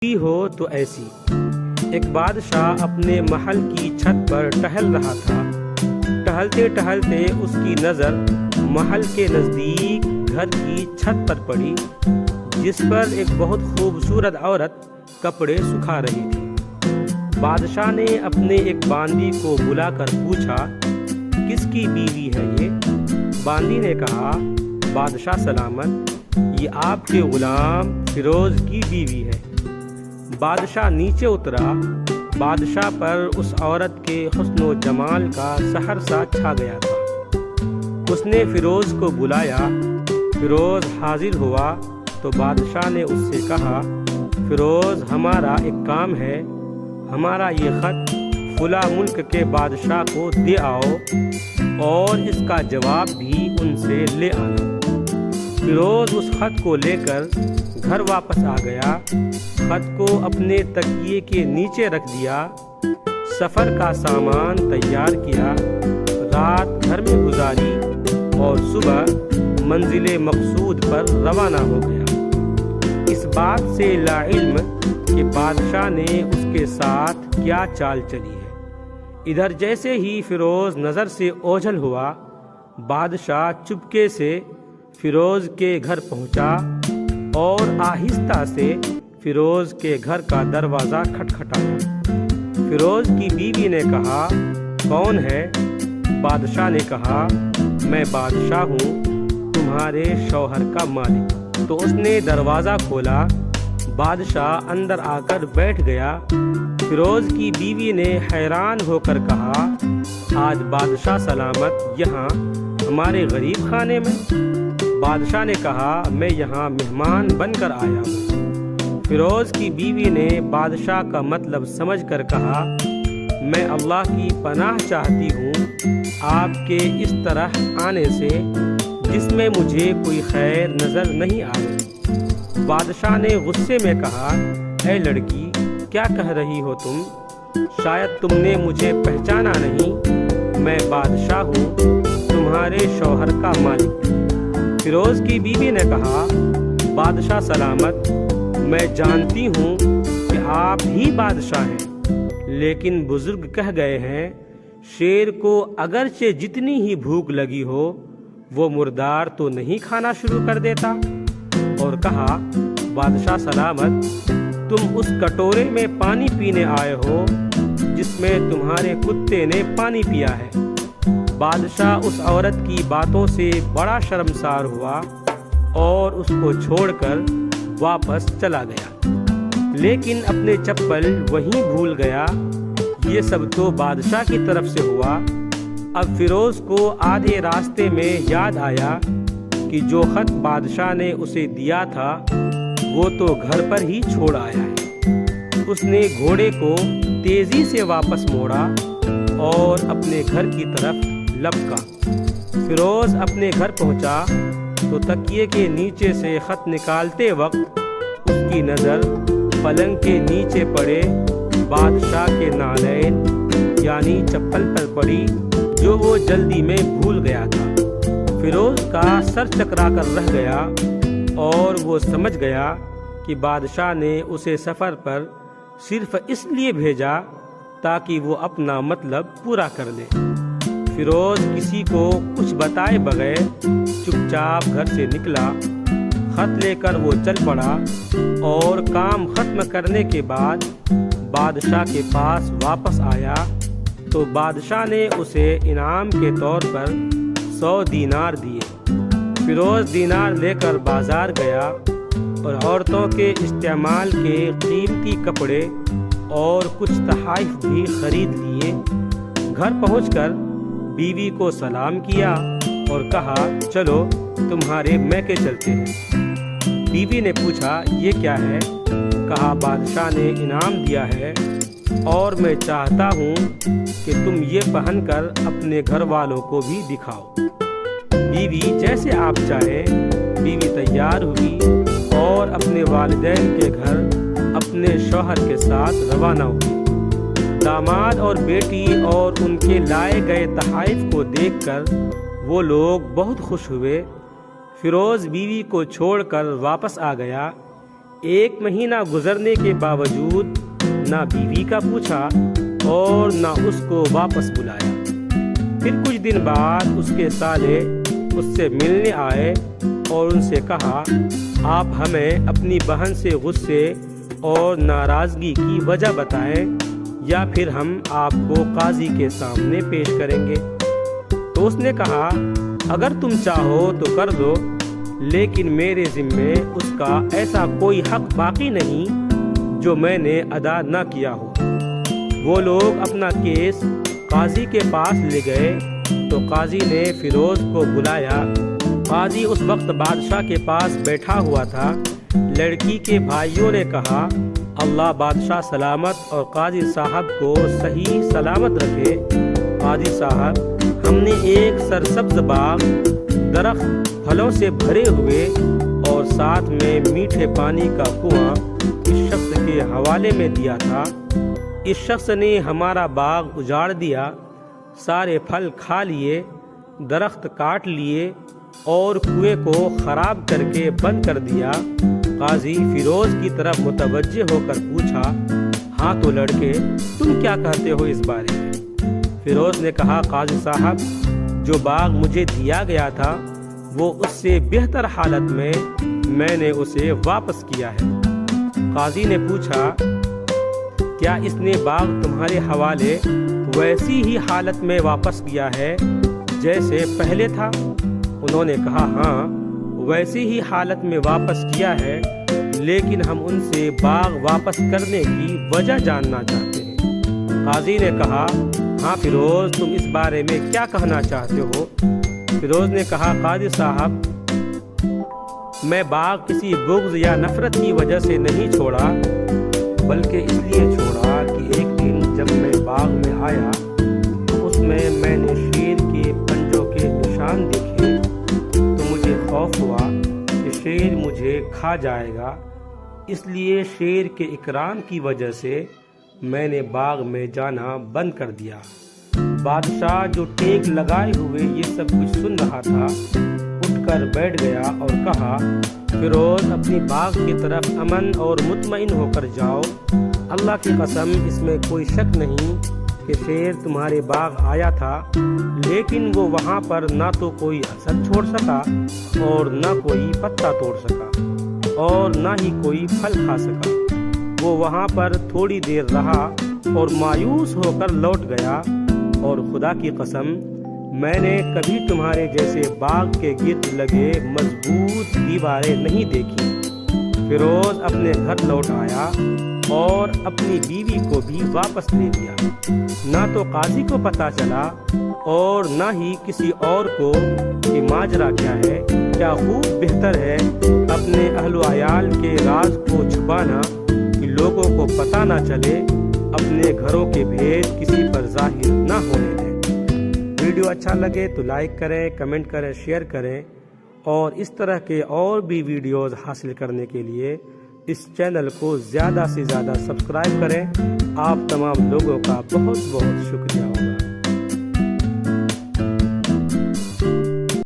بھی ہو تو ایسی۔ ایک بادشاہ اپنے محل کی چھت پر ٹہل رہا تھا۔ ٹہلتے ٹہلتے اس کی نظر محل کے نزدیک گھر کی چھت پر پڑی، جس پر ایک بہت خوبصورت عورت کپڑے سکھا رہی تھی۔ بادشاہ نے اپنے ایک باندی کو بلا کر پوچھا، کس کی بیوی ہے یہ؟ باندی نے کہا، بادشاہ سلامت، یہ آپ کے غلام فیروز کی بیوی ہے۔ بادشاہ نیچے اترا۔ بادشاہ پر اس عورت کے حسن و جمال کا سحر سا چھا گیا تھا۔ اس نے فیروز کو بلایا۔ فیروز حاضر ہوا تو بادشاہ نے اس سے کہا، فیروز، ہمارا ایک کام ہے، ہمارا یہ خط فلاں ملک کے بادشاہ کو دے آؤ اور اس کا جواب بھی ان سے لے آنا۔ فیروز اس خط کو لے کر گھر واپس آ گیا۔ خط کو اپنے تکیے کے نیچے رکھ دیا، سفر کا سامان تیار کیا، رات گھر میں گزاری اور صبح منزل مقصود پر روانہ ہو گیا، اس بات سے لا علم کہ بادشاہ نے اس کے ساتھ کیا چال چلی ہے۔ ادھر جیسے ہی فیروز نظر سے اوجھل ہوا، بادشاہ چپکے سے فیروز کے گھر پہنچا اور آہستہ سے فیروز کے گھر کا دروازہ کھٹکھٹایا۔ فیروز کی بیوی نے کہا، کون ہے؟ بادشاہ نے کہا، میں بادشاہ ہوں، تمہارے شوہر کا مالک۔ تو اس نے دروازہ کھولا۔ بادشاہ اندر آ کر بیٹھ گیا۔ فیروز کی بیوی نے حیران ہو کر کہا، آج بادشاہ سلامت یہاں ہمارے غریب خانے میں؟ بادشاہ نے کہا، میں یہاں مہمان بن کر آیا ہوں۔ فیروز کی بیوی نے بادشاہ کا مطلب سمجھ کر کہا، میں اللہ کی پناہ چاہتی ہوں آپ کے اس طرح آنے سے، جس میں مجھے کوئی خیر نظر نہیں آ رہی۔ بادشاہ نے غصے میں کہا، اے لڑکی، کیا کہہ رہی ہو تم؟ شاید تم نے مجھے پہچانا نہیں، میں بادشاہ ہوں، تمہارے شوہر کا مالک۔ فیروز کی بیوی نے کہا، بادشاہ سلامت، میں جانتی ہوں کہ آپ ہی بادشاہ ہیں، لیکن بزرگ کہہ گئے ہیں، شیر کو اگرچہ جتنی ہی بھوک لگی ہو، وہ مردار تو نہیں کھانا شروع کر دیتا۔ اور کہا، بادشاہ سلامت، تم اس کٹورے میں پانی پینے آئے ہو جس میں تمہارے کتے نے پانی پیا ہے۔ بادشاہ اس عورت کی باتوں سے بڑا شرمسار ہوا اور اس کو چھوڑ کر واپس چلا گیا، لیکن اپنے چپل وہیں بھول گیا۔ یہ سب تو بادشاہ کی طرف سے ہوا۔ اب فیروز کو آدھے راستے میں یاد آیا کہ جو خط بادشاہ نے اسے دیا تھا وہ تو گھر پر ہی چھوڑ آیا ہے۔ اس نے گھوڑے کو تیزی سے واپس موڑا اور اپنے گھر کی طرف لپکا۔ فیروز اپنے گھر پہنچا تو تکیے کے نیچے سے خط نکالتے وقت اس کی نظر پلنگ کے نیچے پڑے بادشاہ کے نالین یعنی چپل پر پڑی، جو وہ جلدی میں بھول گیا تھا۔ فیروز کا سر چکرا کر رہ گیا اور وہ سمجھ گیا کہ بادشاہ نے اسے سفر پر صرف اس لیے بھیجا تاکہ وہ اپنا مطلب پورا کر لے۔ فیروز کسی کو کچھ بتائے بغیر چپ چاپ گھر سے نکلا۔ خط لے کر وہ چل پڑا اور کام ختم کرنے کے بعد بادشاہ کے پاس واپس آیا تو بادشاہ نے اسے انعام کے طور پر 100 دینار دیے۔ فیروز دینار لے کر بازار گیا اور عورتوں کے استعمال کے قیمتی کپڑے اور کچھ تحائف بھی خرید لیے۔ گھر پہنچ کر بیوی کو سلام کیا اور کہا، چلو تمہارے میکے چلتے ہیں۔ بیوی نے پوچھا، یہ کیا ہے؟ کہا، بادشاہ نے انعام دیا ہے اور میں چاہتا ہوں کہ تم یہ پہن کر اپنے گھر والوں کو بھی دکھاؤ۔ بیوی، جیسے آپ چاہیں۔ بیوی تیار ہوئی اور اپنے والدین کے گھر اپنے شوہر کے ساتھ روانہ ہوئی۔ داماد اور بیٹی اور ان کے لائے گئے تحائف کو دیکھ کر وہ لوگ بہت خوش ہوئے۔ فیروز بیوی کو چھوڑ کر واپس آ گیا۔ 1 مہینہ گزرنے کے باوجود نہ بیوی کا پوچھا اور نہ اس کو واپس بلایا۔ پھر کچھ دن بعد اس کے سالے اس سے ملنے آئے اور ان سے کہا، آپ ہمیں اپنی بہن سے غصے اور ناراضگی کی وجہ بتائیں یا پھر ہم آپ کو قاضی کے سامنے پیش کریں گے۔ تو اس نے کہا، اگر تم چاہو تو کر دو، لیکن میرے ذمے اس کا ایسا کوئی حق باقی نہیں جو میں نے ادا نہ کیا ہو۔ وہ لوگ اپنا کیس قاضی کے پاس لے گئے تو قاضی نے فیروز کو بلایا۔ قاضی اس وقت بادشاہ کے پاس بیٹھا ہوا تھا۔ لڑکی کے بھائیوں نے کہا، اللہ بادشاہ سلامت اور قاضی صاحب کو صحیح سلامت رکھے۔ قاضی صاحب، ہم نے ایک سرسبز باغ، درخت پھلوں سے بھرے ہوئے اور ساتھ میں میٹھے پانی کا کنواں اس شخص کے حوالے میں دیا تھا۔ اس شخص نے ہمارا باغ اجاڑ دیا، سارے پھل کھا لیے، درخت کاٹ لیے اور کنویں کو خراب کر کے بند کر دیا۔ قاضی فیروز کی طرف متوجہ ہو کر پوچھا، ہاں تو لڑکے، تم کیا کہتے ہو اس بارے میں؟ فیروز نے کہا، قاضی صاحب، جو باغ مجھے دیا گیا تھا وہ اس سے بہتر حالت میں نے اسے واپس کیا ہے۔ قاضی نے پوچھا، کیا اس نے باغ تمہارے حوالے ویسی ہی حالت میں واپس کیا ہے جیسے پہلے تھا؟ انہوں نے کہا، ہاں ویسی ہی حالت میں واپس کیا ہے، لیکن ہم ان سے باغ واپس کرنے کی وجہ جاننا چاہتے ہیں۔ قاضی نے کہا، ہاں فیروز، تم اس بارے میں کیا کہنا چاہتے ہو؟ فیروز نے کہا، قاضی صاحب، میں باغ کسی بغض یا نفرت کی وجہ سے نہیں چھوڑا، بلکہ اس لیے چھوڑا کہ ایک دن جب میں باغ میں آیا اس میں نے شیر کے پنجوں کے نشان دیکھے تو مجھے خوف ہوا کہ شیر مجھے کھا جائے گا، اس لیے شیر کے اکرام کی وجہ سے میں نے باغ میں جانا بند کر دیا۔ بادشاہ جو ٹیک لگائے ہوئے یہ سب کچھ سن رہا تھا اٹھ کر بیٹھ گیا اور کہا، فیروز، اپنی باغ کی طرف امن اور مطمئن ہو کر جاؤ۔ اللہ کی قسم، اس میں کوئی شک نہیں کہ شیر تمہارے باغ آیا تھا، لیکن وہ وہاں پر نہ تو کوئی اثر چھوڑ سکا اور نہ کوئی پتا توڑ سکا اور نہ ہی کوئی پھل کھا سکا۔ وہ وہاں پر تھوڑی دیر رہا اور مایوس ہو کر لوٹ گیا، اور خدا کی قسم، میں نے کبھی تمہارے جیسے باغ کے گرد لگے مضبوط دیواریں نہیں دیکھی۔ فیروز اپنے گھر لوٹ آیا اور اپنی بیوی کو بھی واپس لے لیا۔ نہ تو قاضی کو پتہ چلا اور نہ ہی کسی اور کو کہ ماجرا کیا ہے۔ کیا خوب بہتر ہے اپنے اہل و عیال کے راز کو چھپانا کہ لوگوں کو پتہ نہ چلے، اپنے گھروں کے بھید کسی پر ظاہر نہ ہونے دیں۔ ویڈیو اچھا لگے تو لائک کریں، کمنٹ کریں، شیئر کریں، اور اس طرح کے اور بھی ویڈیوز حاصل کرنے کے لیے اس چینل کو زیادہ سے زیادہ سبسکرائب کریں۔ آپ تمام لوگوں کا بہت بہت شکریہ ہوگا۔